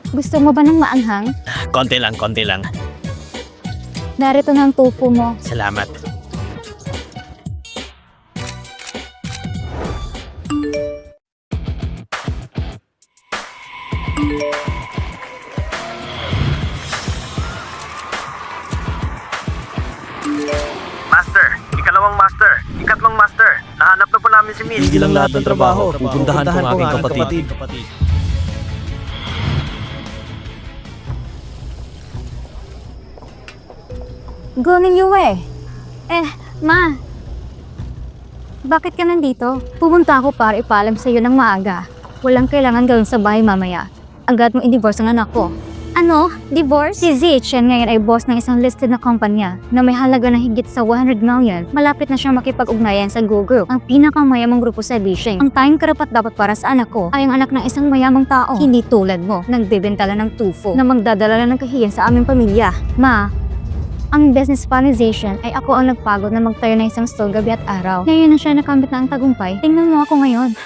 Gusto mo ba ng maanghang? Konti lang, konti lang. Narito na ang tofu mo. Salamat. Master, ikalawang master, ikatlong master. Nahanap na po namin si Miss. Tigil ang lahat ng trabaho. Pupuntahan ko ang aking kapatid. Gunin niyo Ma. Bakit ka nandito? Pumunta ako para ipaalam sa iyo ng maaga. Walang kailangan gawin sa bahay mamaya. Agad mo i-divorce ang anak ko. Ano? Divorce? Si Zichen ngayon ay boss ng isang listed na kumpanya na may halaga na higit sa 100 million. Malapit na siyang makipag-ugnayan sa Go Group, ang pinakamayamang grupo sa Beijing. Ang tayong karapat dapat para sa anak ko ay ang anak ng isang mayamang tao. Hindi tulad mo, nagbebenta lang ng tufo na magdadala lang ng kahiyan sa aming pamilya. Ma, ang business planization ay ako ang nagpagod na magtayo ng isang stall gabi at araw. Ngayon na siya nakamit na ang tagumpay. Tingnan mo ako ngayon.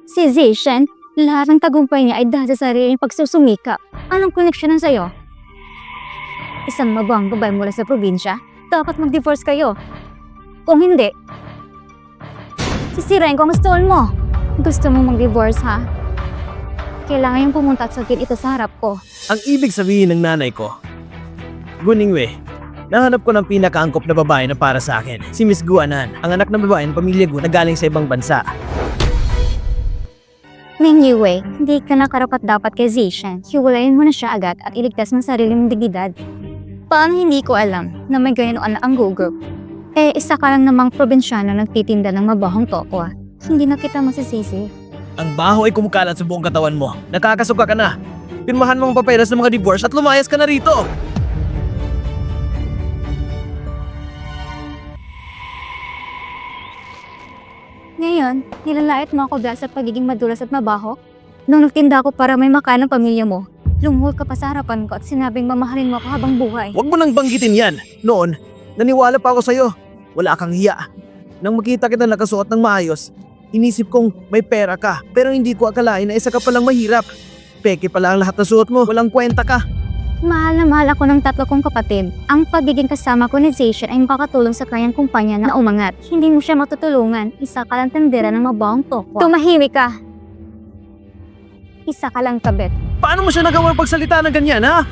Si Zichen, lahat ng tagumpay niya ay dahil sa sariling pagsusumikap. Anong koneksyon sa'yo? Isang mabang babae mula sa probinsya? Dapat mag-divorce kayo. Kung hindi, sisirain ko ang stall mo. Gusto mong mag-divorce, ha? Kailangan yung pumunta at sabihin ito sa harap ko. Ang ibig sabihin ng nanay ko, Guningwei, nahanap ko ng pinakaangkop na babae na para sa akin, si Miss Guanan, ang anak ng babae ng pamilya Gu na galing sa ibang bansa. Ming Yue, hindi ka na karapat-dapat kay Zichen. Hiwalayin mo na siya agad at iligtas mo sarili mong dignidad. Paano hindi ko alam na may ganyan anak ang Go Group? Isa ka lang namang probinsyano nagtitinda ng mabahong tokwa. Hindi na kita masisisi. Ang baho ay kumukalat sa buong katawan mo. Nakakasuka ka na. Pirmahan mo ang papeles ng mga divorce at lumayas ka na rito. Ngayon, nilalait mo ako dahil sa pagiging madulas at mabaho? Nung nagtinda ako para may makain ng pamilya mo, lumuhol ka pa sa harapan ko at sinabing mamahalin mo ako habang buhay. Huwag mo nang banggitin yan. Noon, naniwala pa ako sa'yo. Wala kang hiya. Nang makita kita nakasuot ng maayos, inisip kong may pera ka. Pero hindi ko akalain na isa ka palang mahirap. Peke pala ang lahat na suot mo. Walang kwenta ka. Mahal na mahal ako ng tatlo kong kapatid. Ang pagiging kasama ko ni Zichen ay makakatulong sa kanyang kumpanya na umangat. Hindi mo siya matutulungan. Isa ka lang tendera ng mabawang tokwa. Tumahimik ka! Isa ka lang kabit. Paano mo siya nagawang pagsalita ng ganyan, ha?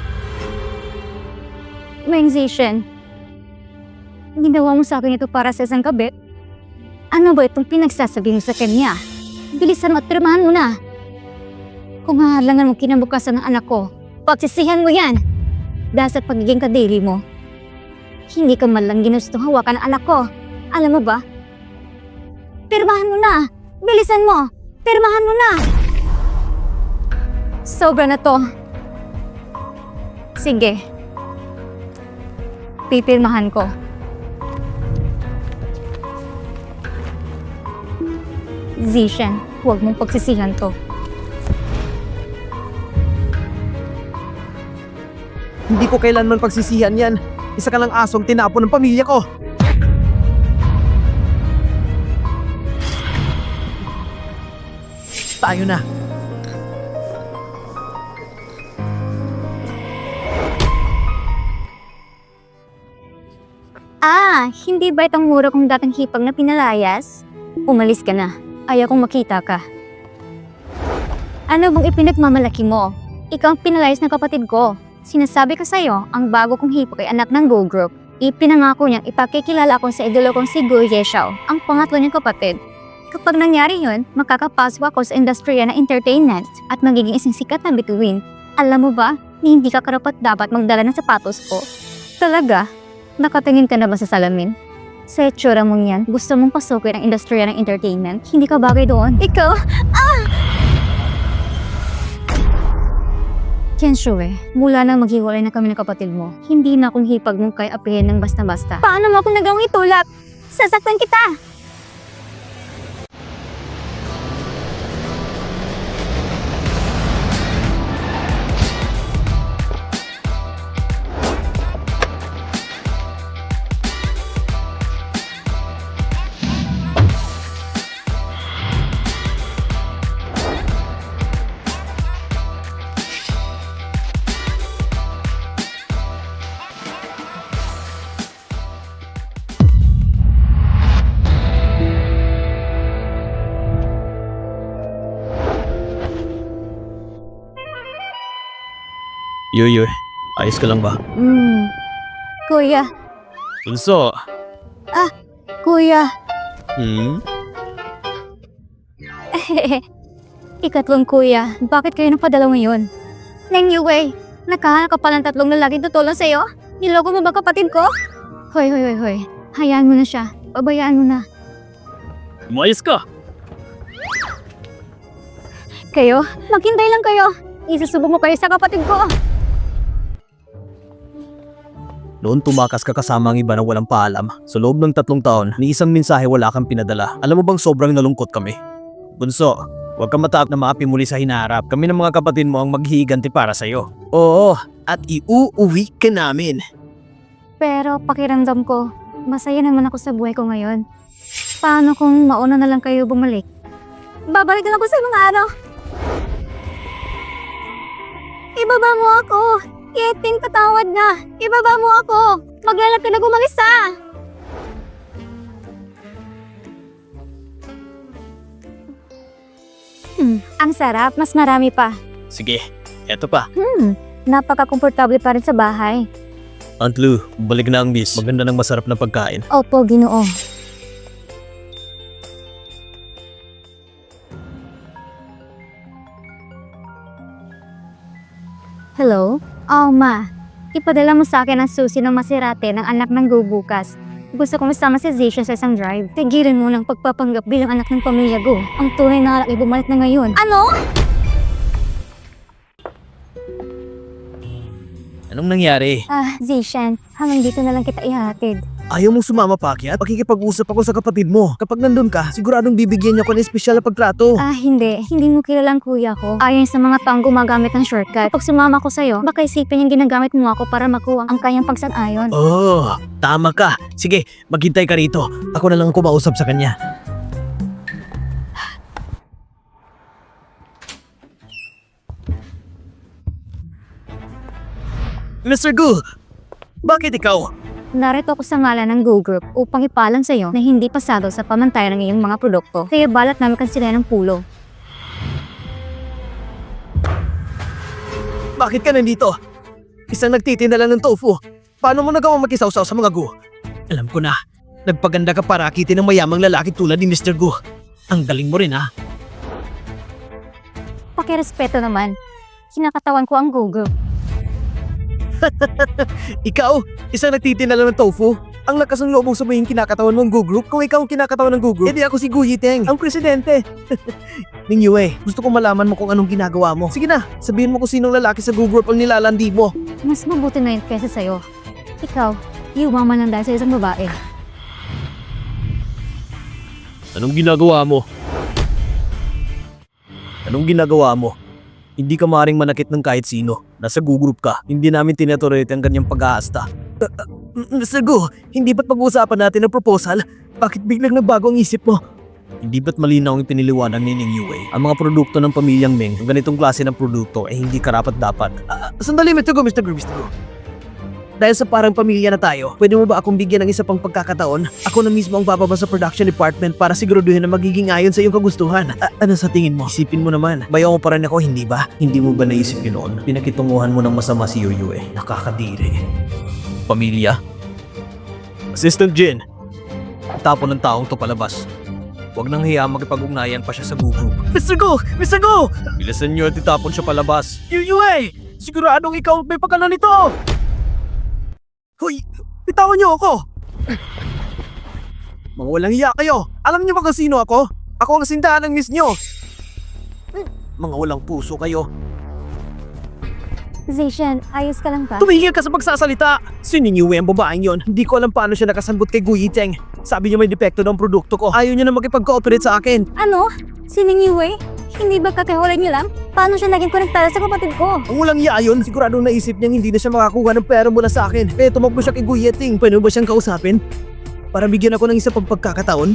Meng Zichen, ginawa mo sa akin ito para sa isang kabit? Ano ba itong pinagsasabi mo sa kanya? Bilisan mo at pirmahan mo na. Kung hahalangan mo kinabukasan ng anak ko, pagsisihan mo yan! Dahil sa pagiging kadiri mo, hindi ka man lang ginustong hawakan ang anak ko. Alam mo ba? Pirmahan mo na! Bilisan mo! Pirmahan mo na! Sobra na to. Sige. Pipirmahan ko. Zichen, huwag mong pagsisihan to. Hindi ko kailanman pagsisihan yan. Isa ka lang asong tinapon ng pamilya ko. Tayo na. Hindi ba itong mura kong dating hipag na pinalayas? Umalis ka na. Ayaw kong makita ka. Ano bang ipinagmamalaki mo? Ikaw ang pinalayas ng kapatid ko. Sinasabi ko sa'yo, ang bago kong hipag ay anak ng Go Group. Ipinangako niyang ipakikilala ako sa idolo kong si Gu Yexiao, ang pangatlo niyang kapatid. Kapag nangyari yun, makakapasok ako sa industriya ng entertainment at magiging isang sikat na bituin. Alam mo ba, hindi ka karapat dapat magdala ng sapatos ko. Talaga? Nakatingin ka na ba sa salamin? Sa itsura mong yan, gusto mong pasukin ang industriya ng entertainment? Hindi ka bagay doon. Ikaw? Kenshue, mula nang maghiwalay na kami ng kapatid mo, hindi na akong hipag mong kay apihin ng basta-basta. Paano mo akong nagawang itulak? Sasaktan kita! Yoyoy, ayos ka lang ba? Kuya. Bunso. Kuya. Ikatlong kuya, bakit kayo napadala ngayon? Neng Yue, nakahanap ka pa ng tatlong lalaking tutulong sa'yo? Niloko mo ba kapatid ko? Hoy. Hayaan mo na siya. Pabayaan mo na. Umayos ka! Kayo, maghintay lang kayo. Isusubok mo kayo sa kapatid ko. Noon tumakas ka kasama ang iba na walang paalam. Sa loob ng 3 taon, ni isang mensahe wala kang pinadala. Alam mo bang sobrang nalungkot kami? Bunso, huwag kang matakot na maapi muli sa hinaharap. Kami ng mga kapatid mo ang maghihiganti para sa'yo. Oo, at iuuwi ka namin. Pero pakiramdam ko, masaya naman ako sa buhay ko ngayon. Paano kung mauna na lang kayo bumalik? Babalik na lang ako sa mga araw. Ibaba mo ako! Yeting, patawad na! Ibaba mo ako! Maglalak ka na gumagisa! Ang sarap, mas marami pa. Sige, eto pa. Napaka-komportable pa rin sa bahay. Aunt Lou, balik na ang miss. Maganda ng masarap na pagkain. Opo, Ginoo. Hello? Oh, Ma. Ipadala mo sa akin ang susi ng Maserati ng anak ng Go bukas. Gusto kong isama si Zisha sa isang drive. Tigilan mo ng pagpapanggap bilang anak ng pamilya Go. Ang tunay na lalaki bumalik na ngayon. Ano? Anong nangyari? Zishan, hanggang dito na lang kita ihatid. Ayaw mong sumama pa, Kiat? Pakikipag-usap ako sa kapatid mo. Kapag nandun ka, siguradong bibigyan niya ko ng espesyal na pagtrato. Hindi. Hindi mo kilalang kuya ko. Ayon sa mga taong gumagamit ng shortcut. Kapag sumama ko sa'yo, baka isipin niyang ginagamit mo ako para makuha ang kanyang pagsang-ayon. Oh, tama ka. Sige, maghintay ka rito. Ako na lang ang kumausap sa kanya. Mr. Gu, bakit ikaw? Narito ako sa ngalan ng Go Group upang ipalam sa iyo na hindi pasado sa pamantayan ng iyong mga produkto. Kaya balat namin kansilya ng pulo. Bakit ka nandito? Isang nagtitinda lang ng tofu. Paano mo nagawang makisawsaw sa mga Gu? Alam ko na. Nagpaganda ka para akitin ng mayamang lalaki tulad ni Mr. Gu. Ang galing mo rin, ha? Pakirespeto naman. Kinakatawan ko ang Go Group. Ikaw, isang nagtitinda lang ng tofu. Ang lakas ng loob mong sabihin kinakatawan mo ang Go Group. Kung ikaw ang kinakatawan ng Go Group, edi ako si Gu Yiteng, ang presidente. Ning Yue, gusto kong malaman mo kung anong ginagawa mo. Sige na, sabihin mo kung sinong lalaki sa Go Group ang nilalandi mo. Mas mabuti na yun kaysa sa'yo. Ikaw, iumaman lang dahil sa isang babae. Anong ginagawa mo? Anong ginagawa mo? Hindi ka maaaring manakit ng kahit sino. Nasa Go Group ka. Hindi namin tinatolerate ang ganyang pag-aasta. Mr. Gu, hindi ba't pag-uusapan natin ang proposal? Bakit biglang nagbago ang isip mo? Hindi ba't malinaw ang piniliwanag ni Ning Yue? Ang mga produkto ng pamilyang Meng, ang ganitong klase ng produkto ay hindi karapat-dapat. Sandali, Mr. Gu, Mr. Gu, Mr. Gu. Dahil sa parang pamilya na tayo, pwede mo ba akong bigyan ng isa pang pagkakataon? Ako na mismo ang bababa sa production department para siguraduhin na magiging ayon sa iyong kagustuhan. Ano sa tingin mo? Isipin mo naman. Bayaw mo pa rin ako, hindi ba? Hindi mo ba naisip yun noon? Pinakitunguhan mo ng masama si Yoyo eh. Nakakadiri. Pamilya? Assistant Jin, tapon ng taong to palabas. Huwag nang hiya makipag-ugnayan pa siya sa Go Group. Mr. Go! Mr. Go! Bilisan niyo at itapon siya palabas. Yoyo eh! Siguradong ikaw may pagkalan nito! Hoy! Bitawan niyo ako! Mga walang hiya kayo! Alam niyo ba kung sino ako? Ako ang sindahan ng miss niyo! Mga walang puso kayo! Zishan, ayos ka lang ba? Tumigil ka sa pagsasalita! Siningiwe ang babaeng yon. Hindi ko alam paano siya nakasambot kay Gu Yiteng. Sabi niya may depekto ng produkto ko. Ayaw niya na makipag-cooperate sa akin. Ano? Siningiwe? Hindi ba kakahulan niyo lang? Paano siya naging konektada sa kapatid ko? Ang walang hiya yun, siguradong naisip niyang hindi na siya makakuha ng pera mula sa akin. Kaya tumakbo siya kay Gu Yiteng. Pwede mo ba siyang kausapin? Para bigyan ako ng isa pang pagkakataon?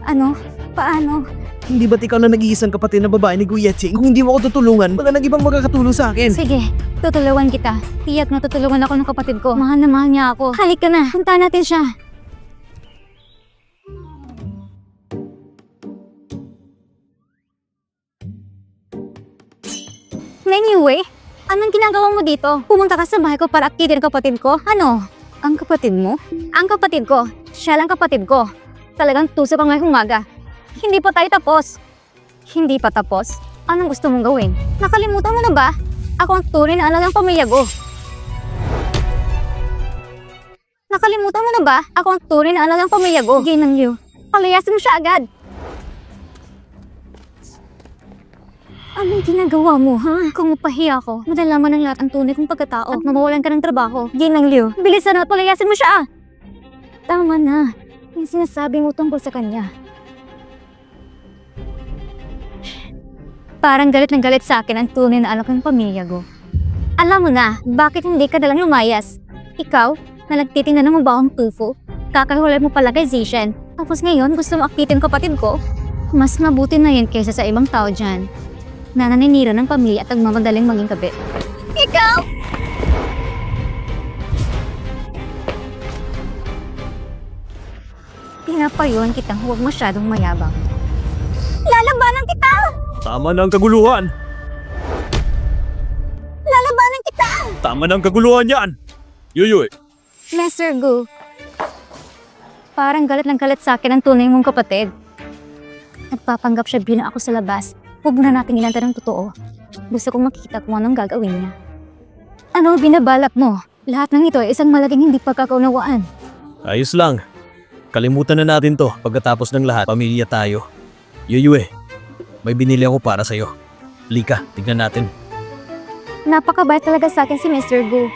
Ano? Paano? Hindi ba't ikaw na nag-iisang kapatid na babae ni Gu Yiteng? Kung hindi mo ako tutulungan, wala nang ibang makakatulong sa akin. Sige, tutulungan kita. Tiyak na tutulungan ako ng kapatid ko. Mahal na mahal niya ako. Halika na, punta natin siya. Anyway, Anong ginagawa mo dito? Pumunta ka sa bahay ko para akitin ang kapatid ko? Ano? Ang kapatid mo? Ang kapatid ko. Siya lang kapatid ko. Talagang tuso ka ngayong umaga. Hindi pa tayo tapos. Hindi pa tapos? Anong gusto mong gawin? Nakalimutan mo na ba? Ako ang tunay na anak ng pamilya ko. Nakalimutan mo na ba? Ako ang tunay na anak ng pamilya ko. Ginang Liu, palayasin mo siya agad. Anong ginagawa mo, ha? Kung mapahiya ako, madalaman ng lahat ang tunay kong pagkatao at mawawalan ka ng trabaho. Ginang Liu, bilisan na at palayasin mo siya! Tama na. Yung sinasabi mo tungkol sa kanya. Parang galit ng galit sa akin ang tunay na anak ng pamilya ko. Alam mo na, bakit hindi ka nalang lumayas? Ikaw, na nagtitingnan ng mabawang tufo, kakahiwalay mo pala kay Zishen. Tapos ngayon, gusto mo akitin kapatid ko? Mas mabuti na yun kaysa sa ibang tao dyan na naninira ng pamilya at nagmamadaling maging kabit. Ikaw! Pinapayon kitang huwag masyadong mayabang. Lalabanan kita! Tama na ang kaguluhan! Lalabanan kita! Tama na ang kaguluhan yan! Yuyuy! Master Gu, parang galit ng galit sa akin ang tunay mong kapatid. Nagpapanggap siya bilang ako sa labas. Huwag na natin inanta ng totoo. Gusto kong makita kung anong gagawin niya. Ano binabalak mo? Lahat ng ito ay isang malaking hindi pagkakaunawaan. Ayos lang. Kalimutan na natin to. Pagkatapos ng lahat, pamilya tayo. Yuyuy, may binili ako para sa'yo. Lika, tignan natin. Napakabait talaga sa akin si Mr. Gu.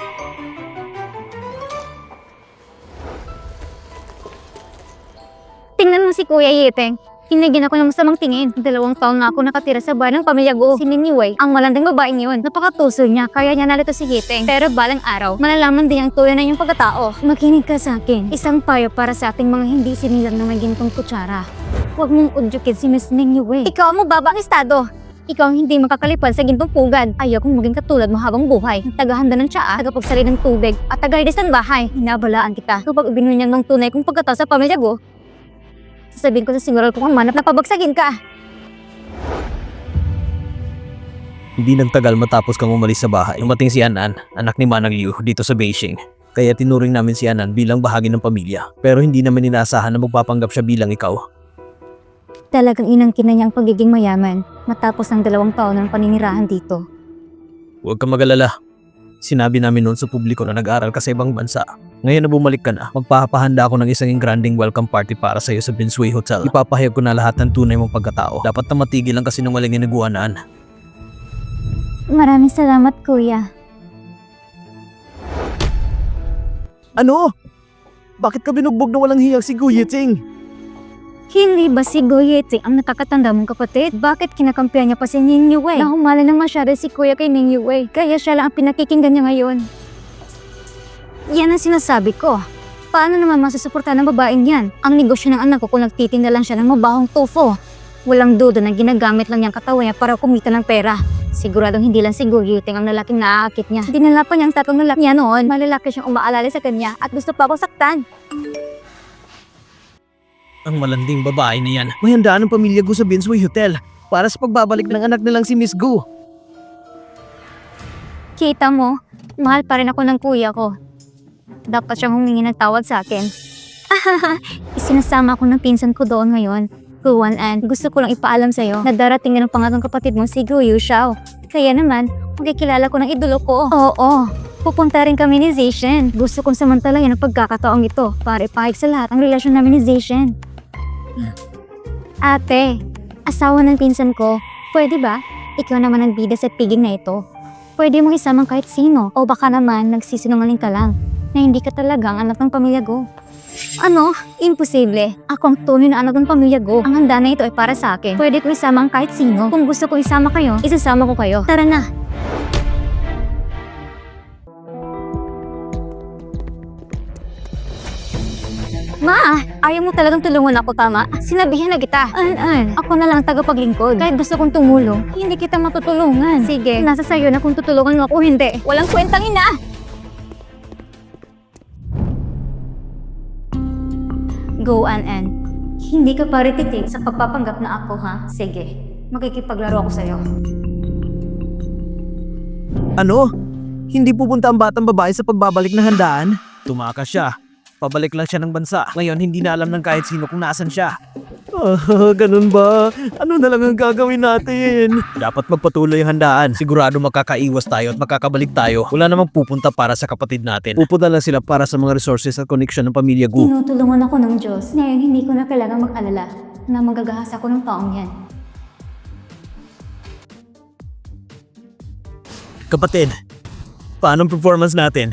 Tingnan mo si Kuya Yiteng. Hinagin ako ng masamang tingin. 2 taon na ako nakatira sa bahay ng pamilya ko. Si Nini Wei, ang malanding babaeng yun. Napakatuso niya, kaya niya nalito si Yiteng. Pero balang araw, malalaman din ang tuloy na yung pagkatao. Makinig ka sa akin. Isang payo para sa ating mga hindi sinilang na may gintong kutsara. Huwag mong udyukin si Miss Nini Wei. Ikaw ang mababang estado. Ikaw ang hindi makakalipad sa gintong pugad. Ayaw kong maging katulad mo habang buhay. Tagahanda ng tsaa, tagapagsali ng tubig, at tagalinis ng bahay. Hinabalaan kita. Kapag ibinunyag ng tunay kong pagkatao sa pamilya ko, sasabihin ko sa singural kong manap na pabagsagin ka. Hindi nagtagal matapos kang umalis sa bahay. Dumating si Anan, anak ni Manang Liu, dito sa Beijing. Kaya tinuring namin si Anan bilang bahagi ng pamilya. Pero hindi namin inaasahan na magpapanggap siya bilang ikaw. Talagang inangkin na niya ang pagiging mayaman matapos ng 2 taon ng paninirahan dito. Huwag kang mag-alala. Sinabi namin noon sa publiko na nag-aral ka sa ibang bansa. Ngayon na bumalik ka na, magpapahanda ako ng isang engranding welcome party para sa iyo sa Binsui Hotel. Ipapahayag ko na lahat ng tunay mong pagkatao. Dapat na matigil ang kasinungaling ni Guanan. Maraming salamat, Kuya. Ano? Bakit ka binugbog na walang hiyang si Gu Yiting? Hindi ba si Gu Yiting ang nakakatanda mong kapatid? Bakit kinakampihan niya pa si Ning Yue? Nahumalan ng masyado si Kuya kay Ning Yue, kaya siya lang ang pinakikinggan niya ngayon. Yan ang sinasabi ko. Paano naman masusuportahan ng babaeng yan? Ang negosyo ng anak ko kung nagtitinda lang siya ng mabahong tofu. Walang duda na ginagamit lang niyang katawan niya para kumita ng pera. Siguradong hindi lang si Gu Yiting ang lalaking naaakit niya. Dinala pa niyang 3 lalaki niya noon. Malalaki siyang umaalala sa kanya at gusto pa akong saktan. Ang malanding babae na yan. May handaan ng pamilya Gu sa Binsui Hotel para sa pagbabalik ng anak nilang si Miss Gu. Kita mo, mahal pa rin ako ng kuya ko. Dapat siyang humingi ng tawad sa akin. Isinasama ko ng pinsan ko doon ngayon. Guan An, gusto ko lang ipaalam sa'yo na darating na ng pangatong kapatid mo si Gu Yuxiao. Kaya naman, magkikilala ko ng idolo ko. Oo, pupunta rin kami ni Zishen. Gusto kong samantalayan ang pagkakataong ito para ipahig sa lahat ang relasyon namin ni Zishen. Ate, asawa ng pinsan ko, pwede ba? Ikaw naman ang bida sa piging na ito. Pwede mong isamang kahit sino o baka naman nagsisinungaling ka lang na hindi ka talagang anak ng pamilya ko. Ano? Imposible. Ako ang tunay na anak ng pamilya ko. Ang handa na ito ay para sa akin. Pwede ko isama ang kahit sino. Kung gusto ko isama kayo, isasama ko kayo. Tara na. Ma, ayaw mo talagang tulungan ako, tama? Sinabihan na kita. Ako na lang ang tagapaglingkod. Kahit gusto kong tumulong, hindi kita matutulungan. Sige, nasa sayo na kung tutulungan mo ako hindi. Walang kwentang ina! Go, An. Hindi ka pa rititig sa pagpapanggap na ako, ha? Sige, makikipaglaro ako sa'yo. Ano? Hindi pupunta ang batang babae sa pagbabalik na handaan? Tumakas siya. Pabalik lang siya ng bansa. Ngayon, hindi na alam ng kahit sino kung nasan siya. Ganun ba? Ano na lang ang gagawin natin? Dapat magpatuloy ang handaan. Sigurado makakaiwas tayo at makakabalik tayo. Wala namang pupunta para sa kapatid natin. Pupunta lang sila para sa mga resources at connection ng pamilya Gu. Tinutulungan ako ng Diyos. Ngayon, hindi ko na kailangang mag-alala na magagahas ako ng taong yan. Kapatid, paano ang performance natin?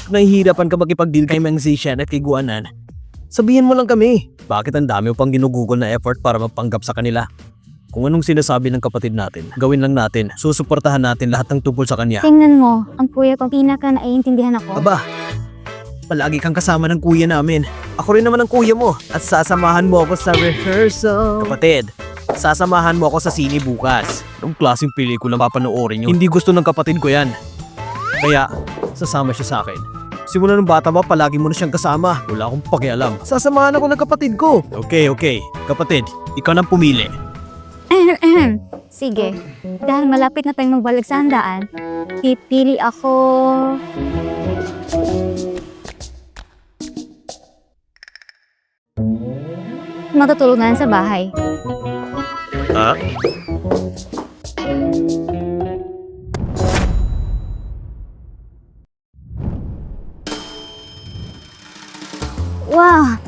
Kung nahihirapan ka makipag-deal kay Mang Zishan at kay Guanan, sabihin mo lang kami. Bakit ang dami mo pang ginugugol na effort para mapanggap sa kanila? Kung anong sinasabi ng kapatid natin, gawin lang natin. Susuportahan natin lahat ng tungkol sa kanya. Tingnan mo, ang kuya ko pinaka naiintindihan ako. Aba, palagi kang kasama ng kuya namin. Ako rin naman ang kuya mo. At sasamahan mo ako sa rehearsal. Kapatid, sasamahan mo ako sa sine bukas. Anong klaseng pelikula papanoorin nyo? Hindi gusto ng kapatid ko yan. Kaya, sasama siya sa akin. Simula ng bata ba, palagi mo na siyang kasama. Wala akong pakialam. Sasamahan ako ng kapatid ko. Okay. Kapatid, ikaw nang pumili. Sige, dahil malapit na tayong magbalik sa handaan, pipili ako... Matutulungan sa bahay. Ha? Wow!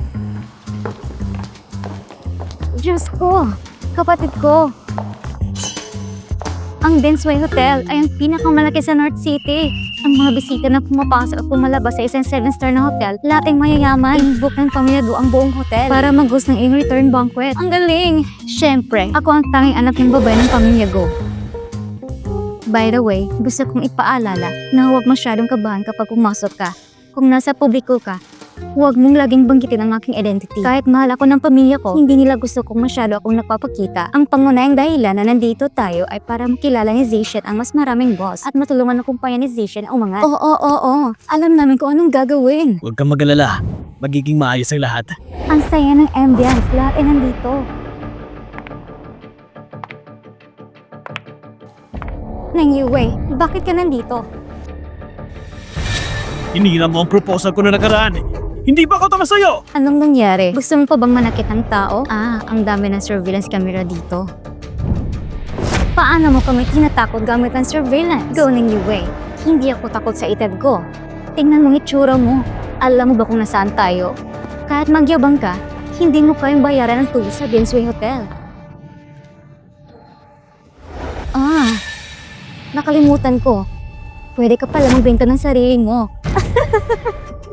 Diyos ko! Kapatid ko! Ang Densway Hotel ay ang pinakamalaki sa North City. Ang mga bisita na pumapasok at pumalabas sa isang 7-star na hotel, lating mayayaman. In-book ng pamilya Gu ang buong hotel para mag-host ng in-return banquet. Ang galing! Siyempre, ako ang tanging anak ng babae ng pamilya Gu. By the way, gusto kong ipaalala na huwag masyadong kabahan kapag pumasok ka. Kung nasa publiko ka, huwag mong laging banggitin ang aking identity. Kahit mahal ako ng pamilya ko, hindi nila gusto kong masyado akong nagpapakita. Ang pangunahing dahilan na nandito tayo ay para makilala ni Zishan ang mas maraming boss at matulungan ng kumpanya ni Zishan ang umangat. Oo. Alam namin kung anong gagawin. Huwag kang magalala. Magiging maayos ang lahat. Ang saya ng ambience, lahat ay nandito. Nang Yue, bakit ka nandito? Hinira mo ang proposal ko na nakaraan. Hindi ba ako tama sa'yo? Anong nangyari? Gusto mo pa bang manakit ng tao? Ang dami ng surveillance camera dito. Paano mo kami tinatakot gamit ng surveillance? Go Ning Yue. Hindi ako takot sa edad ko. Tingnan mong itsura mo. Alam mo ba kung nasaan tayo? Kahit magyabang ka, hindi mo kayang bayaran ng tubo sa Densway Hotel. Nakalimutan ko. Pwede ka pala magbenta ng sarili mo.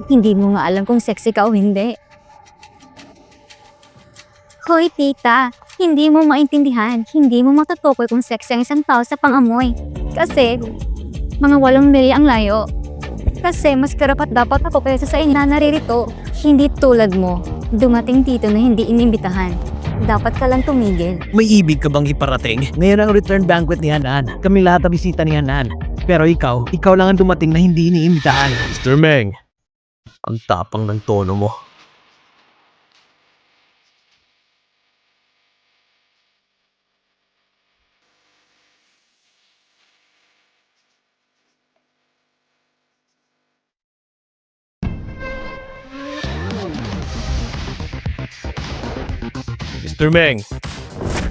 Hindi mo nga alam kung sexy ka o hindi. Hoy tita, hindi mo maintindihan. Hindi mo matutukoy kung sexy ang isang tao sa pangamoy. Kasi, mga 8 milya ang layo. Kasi mas karapat dapat ako kaysa sa inyo na naririto. Hindi tulad mo, dumating dito na hindi inimbitahan. Dapat ka lang tumigil. May ibig ka bang iparating? Ngayon ang return banquet ni Hanan. Kami lahat ang bisita ni Hanan. Pero ikaw lang ang dumating na hindi iniimbitahan. Mr. Meng, ang tapang ng tono mo. Mr. Meng,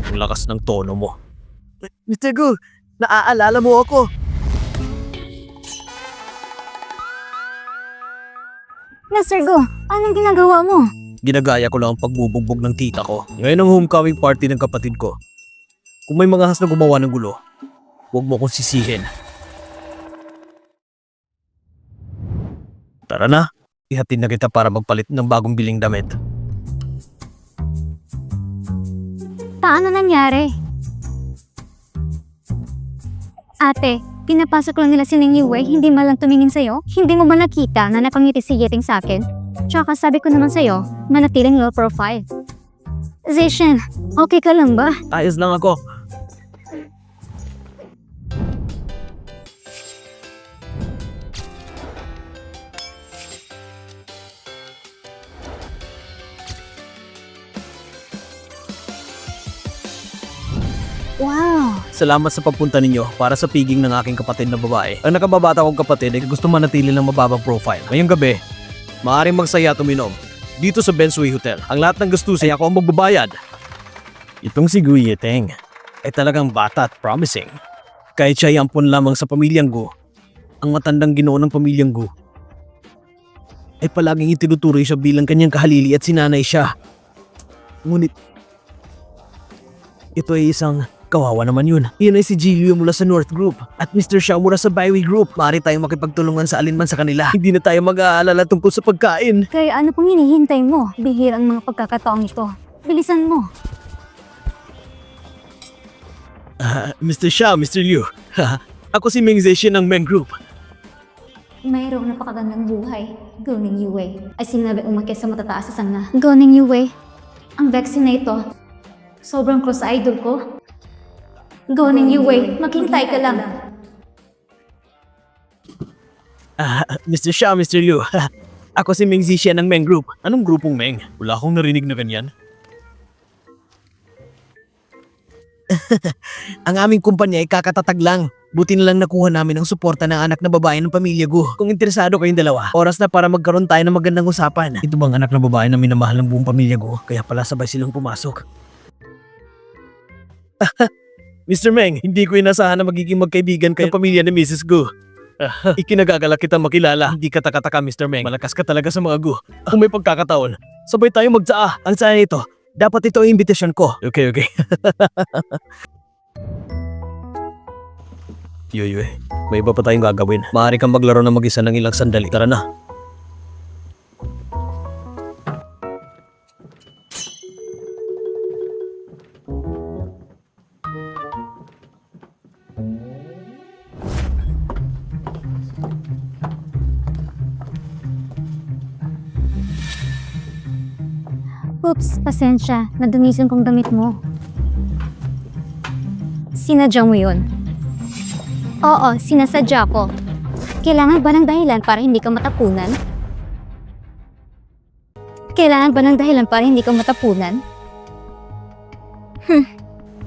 ang lakas ng tono mo. Mr. Gu, naaalala mo ako. Mr. Gu, anong ginagawa mo? Ginagaya ko lang ang pagbubugbog ng tita ko. Ngayon ang homecoming party ng kapatid ko. Kung may mga has na gumawa ng gulo, huwag mo akong sisihin. Tara na, ihatid na kita para magpalit ng bagong biling damit. Paano nangyari? Ate, pinapasok lang nila si Ning Yue, hindi man lang tumingin sa'yo? Hindi mo ba nakita na napangiti si Yeting sa'kin? Tsaka sabi ko naman sa'yo, manatiling low profile. Zishan, okay ka lang ba? Ayos lang ako. Wow, Salamat sa pagpunta ninyo para sa piging ng aking kapatid na babae. Ang nakababata kong kapatid ay gusto manatili ng mababang profile. Ngayong gabi, maaaring magsaya at uminom dito sa Bensway Hotel. Ang lahat ng gastusin ay ako ang magbabayad. Itong si Guyeteng ay talagang bata at promising. Kahit siya ay ampon lamang sa pamilyang Gu, ang matandang ginoo ng pamilyang Gu ay palaging itinuturing siya bilang kanyang kahalili at sinanay siya. Ngunit, ito ay isang kawawa naman yun. Iyon ay si Jilio mula sa North Group at Mr. Xiao mula sa Byway Group. Maaari tayong makipagtulungan sa alinman sa kanila. Hindi na tayo mag-aalala tungkol sa pagkain. Kaya ano pang hinihintay mo? Bihirang mga pagkakataong ito. Bilisan mo. Mr. Xiao, Mr. Liu. Ako si Meng Zexin ng Meng Group. Mayroong napakagandang buhay. Goning Yue. Ay sinabi umakyat sa matataas sa sanga. Goning Yue. Ang vaccine na ito. Sobrang close sa idol ko. Goning Yue. Maghintay ka lang. Mr. Xiao, Mr. Liu. Ako si Meng Zexin ng Meng Group. Anong grupong Meng? Wala akong narinig na ganyan. Ang aming kumpanya ay kakatatag lang. Buti na lang nakuha namin ang suporta ng anak na babae ng pamilya Gu. Kung interesado kayong dalawa, oras na para magkaroon tayo ng magandang usapan. Ito bang anak na babae na minamahal ng buong pamilya Gu? Kaya pala sabay silang pumasok. Mr. Meng, hindi ko inasahan na magiging magkaibigan kayo ng pamilya ni Mrs. Gu. Ikinagagalak kita makilala. Hindi ka taka-taka, Mr. Meng. Malakas ka talaga sa mga Gu. Kung may pagkakataon, sabay tayo magtsaa. Ang saya nito, dapat ito ang imbitasyon ko. Okay. Yoy, may iba pa tayong gagawin. Maaari kang maglaro na mag-isa ng ilang sandali. Tara na. Oops, pasensya. Nadunisan kong damit mo. Sinadya mo yun? Oo, sinasadya ko. Kailangan ba ng dahilan para hindi ka matapunan? Kailangan ba ng dahilan para hindi ka matapunan?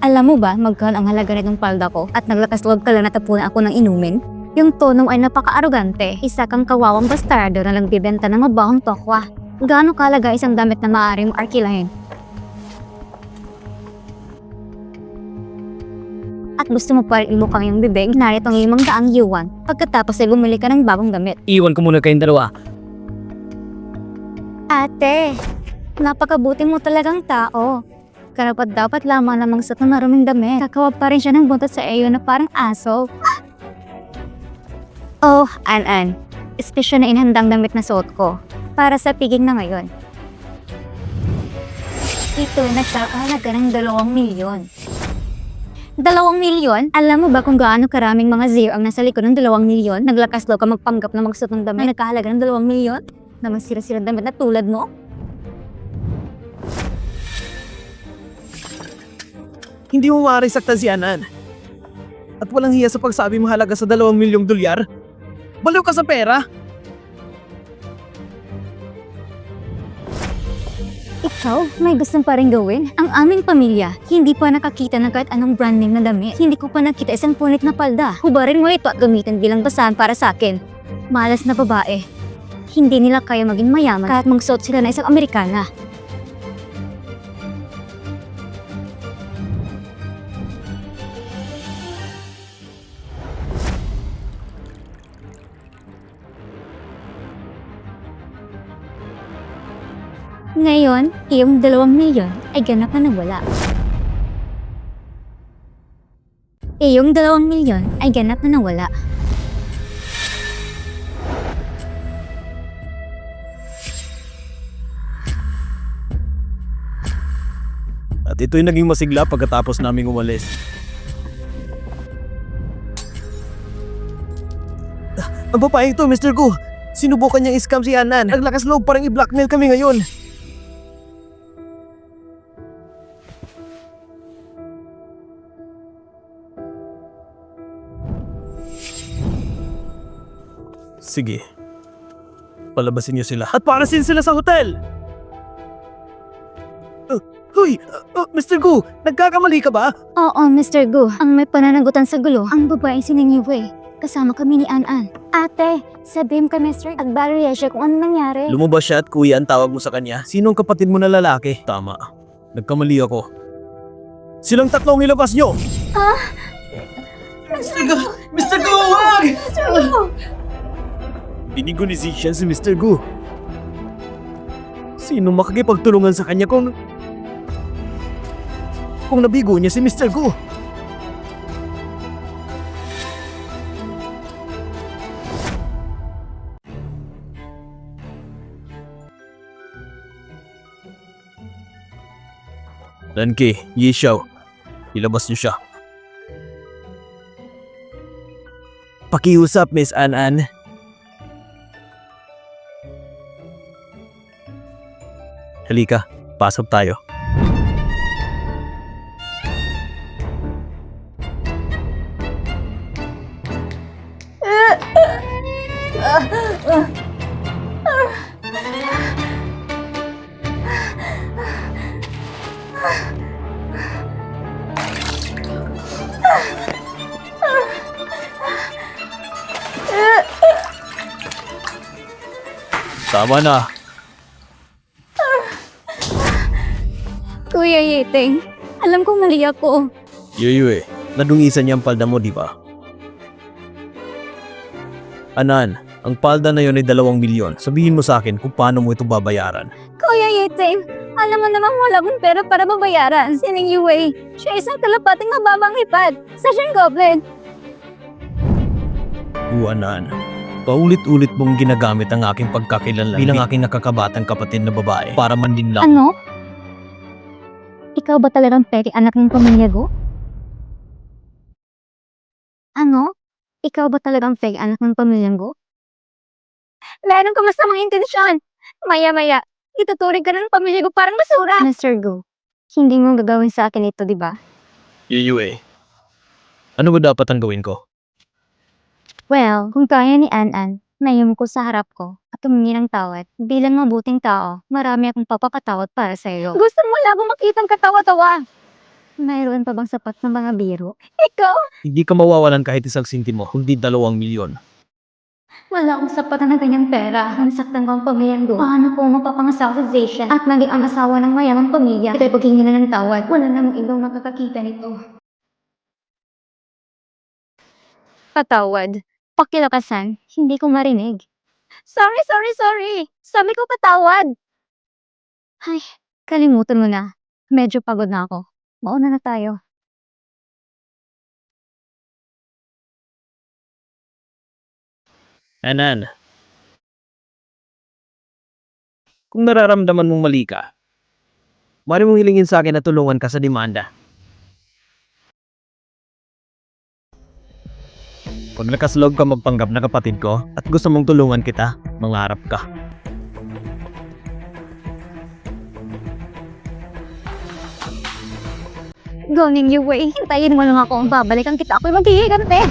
Alam mo ba magkano ang halaga nitong palda ko at naglakas loob ka lang natapunan ako ng inumin? Yung tono ay napaka-arogante. Isa kang kawawang bastardo na nagbibenta ng mabahong tokwa. Gaano kalaga isang damit na maaaring arkilahin? At gusto mo pa rin ilukang yung bibig, narito ang 500 yuan pagkatapos ay bumili ka ng bagong damit. Iwan ko muna kayong dalawa. Ate, napakabuti mo talagang tao. Karapat dapat lamang sa maruming damit. Kakawap pa rin siya ng buntot sa iyo na parang aso. Oh, An-An. Espesyal na inhandang damit na suot ko. Para sa piging na ngayon. Ito nagkakahalaga ng 2 milyon. 2 milyon? Alam mo ba kung gaano karaming mga zero ang nasa likod ng 2 milyon? Naglakas daw ka magpanggap na magsuot ng damit na nagkahalaga ng 2 milyon? Na magsira-sira damit na tulad mo? Hindi mo maaaring saktan si Anan. At walang hiya sa pagsabi mo halaga sa 2 milyong dolyar? Baliw ka sa pera? Ikaw, may gusto pa rin gawin? Ang aming pamilya, hindi pa nakakita ng kahit anong brand name na damit. Hindi ko pa nakita isang punit na palda. Hubarin mo ito at gamitin bilang basahan para sa akin. Malas na babae. Hindi nila kaya maging mayaman kahit magsuot sila na isang Amerikana. Ngayon, iyong 2 milyon ay ganap na nawala. Iyong 2 milyon ay ganap na nawala. At ito'y naging masigla pagkatapos naming umalis. Ang babae ito, Mr. Gu. Sinubukan niyang scam si Anan. Naglakas loob parang i-blackmail kami ngayon. Sige. Palabasin niyo sila. At parasin sila sa hotel! Hoy, Mr. Gu, nagkakamali ka ba? Oo, Mr. Gu. Ang may pananagutan sa gulo, ang babae si Ning Yue. Kasama kami ni An-An. Ate, sabihin ka, Mr. at barrier siya kung ano nangyari. Lumabas siya at kuya ang tawag mo sa kanya. Sino ang kapatid mo na lalaki? Tama. Nagkamali ako. Silang tatlong ilabas nyo! Mr. Gu! Mr. Gu, wag! Mr. Gu! Binigo ni Zishan si Mr. Gu. Sino makakipagtulungan sa kanya kung nabigo niya si Mr. Gu? Lanki, Yishaw, ilabas niyo siya. Pakiusap, Miss An-An. Halika, pasok tayo. Tama na. Kuya Yeteng, alam kong mali ako. Yuyue, nadungisan niya ang palda mo, di ba? Anan, ang palda na yon ay 2 milyon. Sabihin mo sa akin kung paano mo ito babayaran. Kuya Yeteng, alam mo namang wala akong pera para babayaran. Si Ning Yue, siya isang kalapating mababang hipad. Sasha Goblin. Anan, paulit-ulit mong ginagamit ang aking pagkakilanlan bilang aking nakakabatang kapatid na babae para manlinlang. Ano? Ikaw ba talagang peki anak ng pamilya ko? Ano? Ikaw ba talagang fake anak ng pamilya ko? Meron ka masamang intensyon. Maya-maya, ituturing ka ng pamilya ko parang basura. Mr. Gu, hindi mo gagawin sa akin ito, di ba? Yuyue, ano ba dapat ang gawin ko? Well, kung kaya ni An-An, nayum ko sa harap ko at humingi ng tawad. Bilang mabuting tao, marami akong papakatawad para sa iyo. Gusto mo lang akong makitang katawa-tawa. Mayroon pa bang sapat na mga biro? Ikaw? Hindi ka mawawalan kahit isang sintimo, kundi 2 milyon. Wala akong sapat na ganyang pera. Nasaktan ko ang pamilya ko. Paano ko mapapangasawa sa Zacian at maging ang asawa ng mayamang pamilya? Ito'y paghingi na ng tawad. Wala namang ibang makakakita nito. Patawad. Pakilakasan. Hindi ko marinig. Sorry. Sabi ko patawad. Ay, kalimutan mo na. Medyo pagod na ako. Mauna na tayo. Anan, kung nararamdaman mong mali ka, maaari mong hilingin sa akin na tulungan ka sa demanda. Pag nakaslog ka magpanggap na kapatid ko at gusto mong tulungan kita, mangarap ka. Going your way. Hintayin mo lang ako. Babalikan kita. Ako'y maghihigante.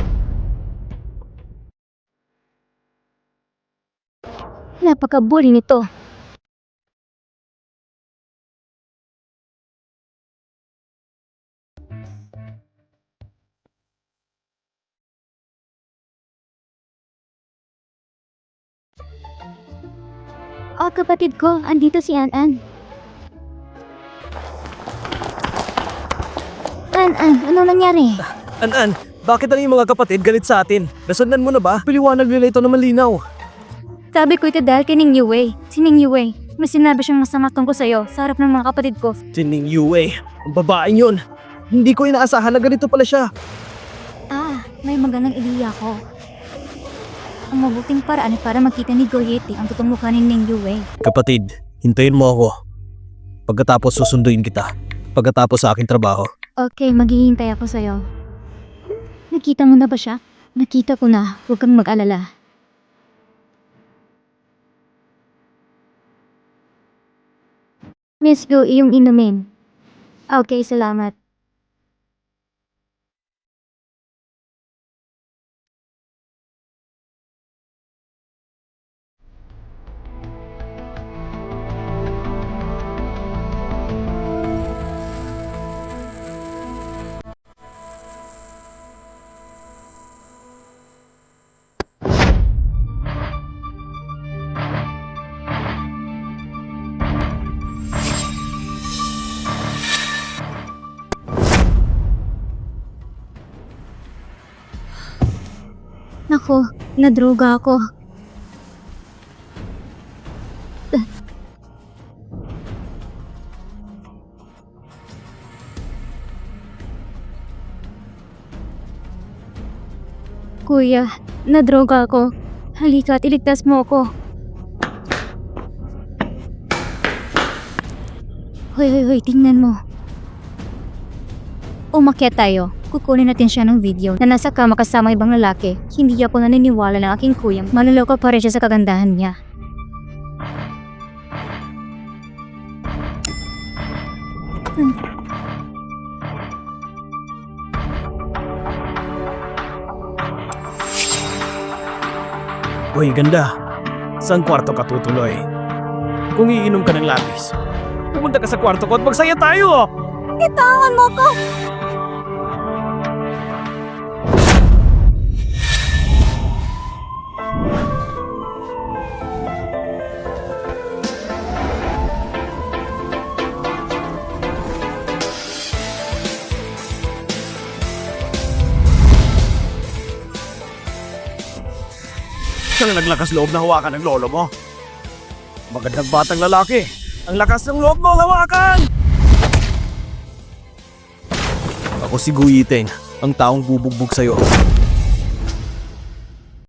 Napakabuli nito. Oh, kapatid ko. Andito si An-An. An-An, ano nangyari? An-An, bakit ang iyong mga kapatid galit sa atin? Nasundan mo na ba? Piliwanag nila ito na malinaw. Sabi ko ito dahil kay Ning Yue. Si Ning Yue, may sinabi siyang masama tungkol sa'yo sa harap ng mga kapatid ko. Si Ning Yue, ang babaeng yun. Hindi ko inaasahan na ganito pala siya. Ah, may magandang ideya ko. Ang mabuting paraan ay para makita ni Goyeti ang totoong mukha ni Ning Yue. Kapatid, hintayin mo ako. Pagkatapos susunduin kita. Pagkatapos sa aking trabaho. Okay, maghihintay ako sa'yo. Nakita mo na ba siya? Nakita ko na. Huwag kang mag-alala. Miss Go, iyong inumin. Okay, salamat. Nadroga ako. Kuya, nadroga ako. Halika at iligtas mo ako. Hoy, tingnan mo. Umakyat tayo. Kukunin natin siya ng video na nasa kama kasama ibang lalaki. Hindi ako naniniwala ng aking kuyang manloloko pa rin siya sa kagandahan niya. Uy, ganda. Saan kwarto ka tutuloy? Kung iinom ka ng labis, pumunta ka sa kwarto ko at magsaya tayo! Itawan mo ko! Siyang naglakas loob na hawakan ng lolo mo. Magandang batang lalaki. Ang lakas ng loob mo hawakan! Ako si Guyiteng, ang taong bubugbog sa'yo.